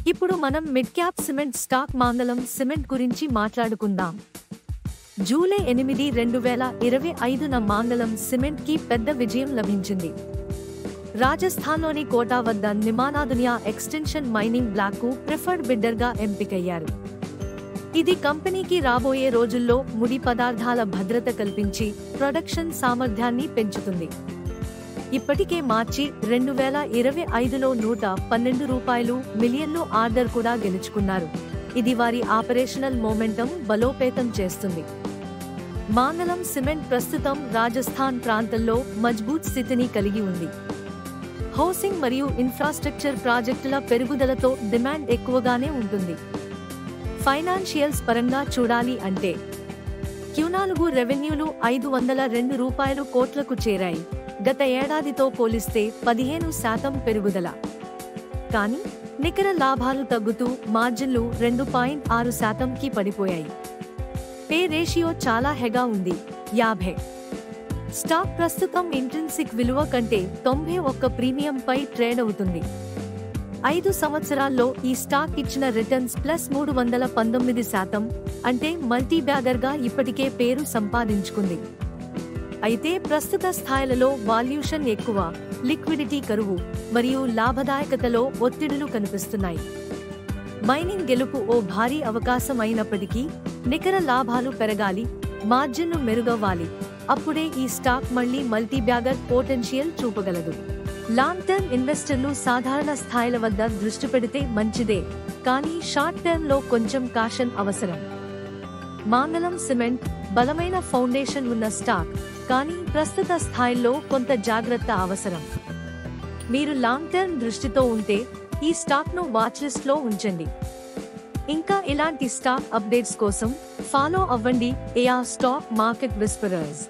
ఇప్పుడు మనం mid cap cement stock మంగళం సిమెంట్ గురించి మాట్లాడుకుందాం. జూలై 8, 2025న మంగళం సిమెంట్ కి పెద్ద విజయం లభించింది. రాజస్థాన్లోని కోటా వద్ద నిమానాదునియా ఎక్స్టెన్షన్ మైనింగ్ బ్లాక్ కు ప్రిఫర్డ్ బిడ్డర్ గా ఎంపికయ్యారు. ఇది కంపెనీకి రాబోయే రోజుల్లో ముడి పదార్థాల భద్రత కల్పించి ప్రొడక్షన్ సామర్థ్యాన్ని పెంచుతుంది. ఇప్పటికే మార్చి 2025లో ₹112 మిలియన్లు ఆర్డర్ కూడా గెలుచుకున్నారు. ఇది వారి ఆపరేషనల్ మొమెంటం బలోపేతం చేస్తుంది. మంగళం సిమెంట్ ప్రస్తుతం రాజస్థాన్ ప్రాంతంలో మజ్బూత్ స్థితిని కలిగి ఉంది. హౌసింగ్ మరియు ఇన్ఫ్రాస్ట్రక్చర్ ప్రాజెక్టుల పెరుగుదలతో డిమాండ్ ఎక్కువగానే ఉంటుంది. ఫైనాన్షియల్స్ పరంగా చూడాలి అంటే Q4 రెవెన్యూలు ₹502 కోట్లకు చేరాయి. గత ఏడాదితో పోలిస్తే 15% పెరుగుదల. కానీ నికర లాభాలు తగ్గుతూ మార్జిన్లు 2.6%కి పడిపోయాయి. పే రేషియో చాలా హెగా ఉంది, 50. స్టాక్ ప్రస్తుతం ఇంట్రిన్సిక్ విలువ కంటే 91 ప్రీమియంపై ట్రేడ్ అవుతుంది. 5 సంవత్సరాల్లో ఈ స్టాక్ ఇచ్చిన రిటర్న్స్ +319%, అంటే మల్టీ బ్యాగర్గా ఇప్పటికే పేరు సంపాదించుకుంది. అయితే ప్రస్తుత స్థాయిలలో వాల్యూషన్ ఎక్కువ, లిక్విడిటీ కరువు మరియు లాభదాయకతలో ఒత్తిడులు కనిపిస్తున్నాయి. మైనింగ్ గెలుపు ఓ భారీ అవకాశం అయినప్పటికీ నికర లాభాలు పెరగాలి, మార్జిన్లు మెరుగవ్వాలి. అప్పుడే ఈ స్టాక్ మళ్లీ మల్టీ బ్యాగర్ పొటెన్షియల్ చూపగలదు. లాంగ్ టర్మ్ ఇన్వెస్టర్లు సాధారణ స్థాయిల వద్ద దృష్టి పెడితే మంచిదే, కానీ షార్ట్ టర్మ్ లో కొంచెం కాషన్ అవసరం. మంగళం సిమెంట్ బలమైన ఫౌండేషన్ ఉన్న స్టాక్, కానీ ప్రస్తుత స్థాయిల్లో కొంత జాగ్రత్త అవసరం. మీరు లాంగ్ టర్మ్ దృష్టితో ఉంటే ఈ స్టాక్ను వాచ్లిస్ట్లో ఉంచండి. ఇంకా ఇలాంటి స్టాక్ అప్డేట్స్ కోసం ఫాలో అవ్వండి ఏఆర్ స్టాక్ మార్కెట్ విస్పరర్స్.